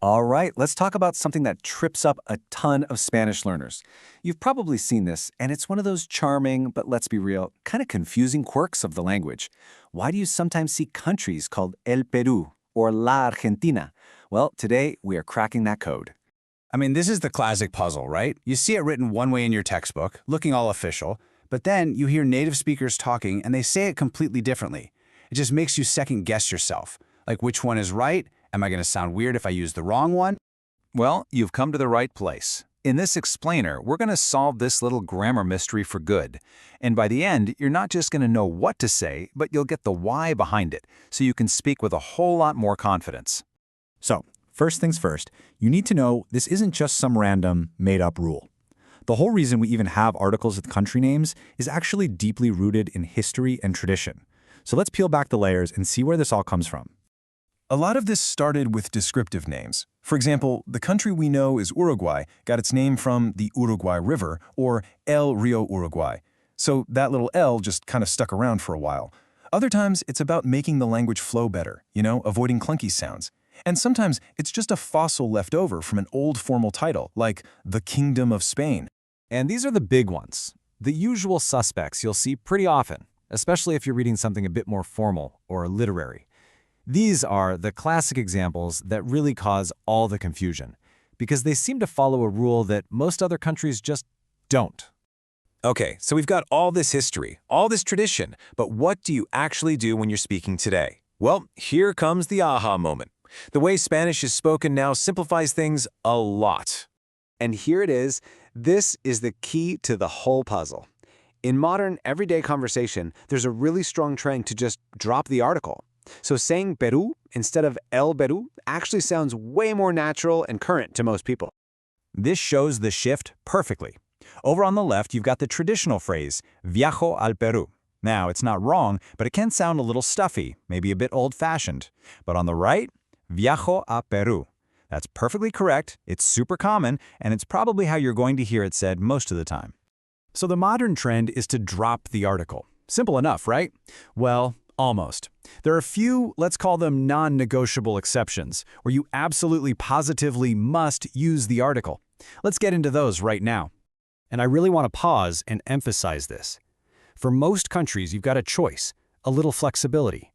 All right, let's talk about something that trips up a ton of Spanish learners. You've probably seen this, and it's one of those charming, but let's be real, kind of confusing quirks of the language. Why do you sometimes see countries called El Perú or La Argentina? Well, today we are cracking that code. I mean, this is the classic puzzle, right? You see it written one way in your textbook, looking all official, but then you hear native speakers talking and they say it completely differently. It just makes you second guess yourself. Like, which one is right? Am I going to sound weird if I use the wrong one? Well, you've come to the right place. In this explainer, we're going to solve this little grammar mystery for good. And by the end, you're not just going to know what to say, but you'll get the why behind it, so you can speak with a whole lot more confidence. So, first things first, you need to know this isn't just some random, made-up rule. The whole reason we even have articles with country names is actually deeply rooted in history and tradition. So let's peel back the layers and see where this all comes from. A lot of this started with descriptive names. For example, the country we know is Uruguay got its name from the Uruguay River, or El Rio Uruguay. So that little L just kind of stuck around for a while. Other times, it's about making the language flow better, avoiding clunky sounds. And sometimes it's just a fossil left over from an old formal title, like the Kingdom of Spain. And these are the big ones, the usual suspects you'll see pretty often, especially if you're reading something a bit more formal or literary. These are the classic examples that really cause all the confusion, because they seem to follow a rule that most other countries just don't. Okay, so we've got all this history, all this tradition, but what do you actually do when you're speaking today? Well, here comes the aha moment. The way Spanish is spoken now simplifies things a lot. And here it is. This is the key to the whole puzzle. In modern, everyday conversation, there's a really strong trend to just drop the article. So saying Perú instead of El Perú actually sounds way more natural and current to most people. This shows the shift perfectly. Over on the left, you've got the traditional phrase, viajo al Perú. Now, it's not wrong, but it can sound a little stuffy, maybe a bit old-fashioned. But on the right, viajo a Perú. That's perfectly correct, it's super common, and it's probably how you're going to hear it said most of the time. So the modern trend is to drop the article. Simple enough, right? Well, almost. There are a few, let's call them non-negotiable exceptions, where you absolutely positively must use the article. Let's get into those right now. And I really want to pause and emphasize this. For most countries, you've got a choice, a little flexibility.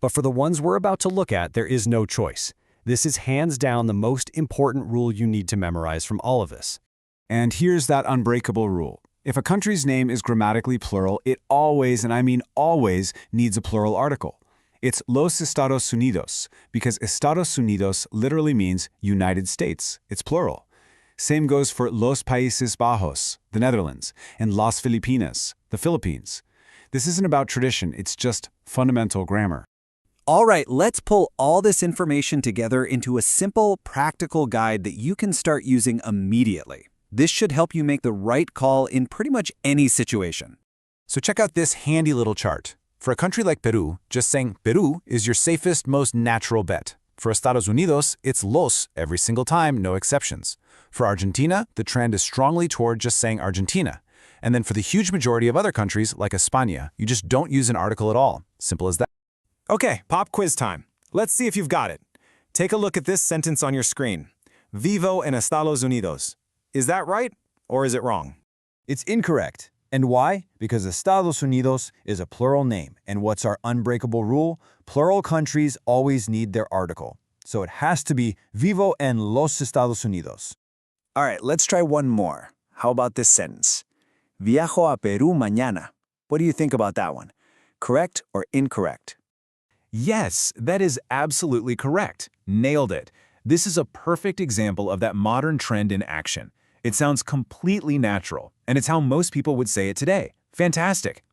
But for the ones we're about to look at, there is no choice. This is hands down the most important rule you need to memorize from all of this. And here's that unbreakable rule. If a country's name is grammatically plural, it always, and I mean always, needs a plural article. It's Los Estados Unidos, because Estados Unidos literally means United States. It's plural. Same goes for Los Países Bajos, the Netherlands, and Las Filipinas, the Philippines. This isn't about tradition, it's just fundamental grammar. All right, let's pull all this information together into a simple, practical guide that you can start using immediately. This should help you make the right call in pretty much any situation. So check out this handy little chart. For a country like Peru, just saying Peru is your safest, most natural bet. For Estados Unidos, it's los every single time, no exceptions. For Argentina, the trend is strongly toward just saying Argentina. And then for the huge majority of other countries, like España, you just don't use an article at all. Simple as that. Okay, pop quiz time. Let's see if you've got it. Take a look at this sentence on your screen. Vivo en Estados Unidos. Is that right, or is it wrong? It's incorrect. And why? Because Estados Unidos is a plural name, and what's our unbreakable rule? Plural countries always need their article. So it has to be Vivo en los Estados Unidos. All right, let's try one more. How about this sentence? Viajo a Perú mañana. What do you think about that one? Correct or incorrect? Yes, that is absolutely correct. Nailed it. This is a perfect example of that modern trend in action. It sounds completely natural, and it's how most people would say it today. Fantastic.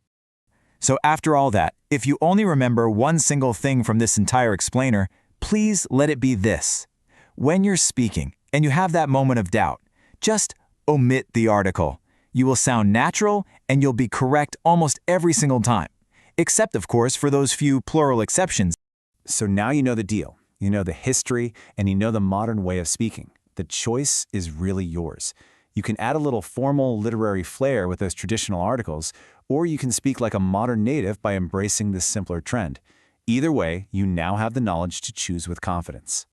So after all that, if you only remember one single thing from this entire explainer, please let it be this. When you're speaking and you have that moment of doubt, just omit the article. You will sound natural and you'll be correct almost every single time. Except, of course, for those few plural exceptions. So now you know the deal. You know the history, and you know the modern way of speaking. The choice is really yours. You can add a little formal literary flair with those traditional articles, or you can speak like a modern native by embracing this simpler trend. Either way, you now have the knowledge to choose with confidence.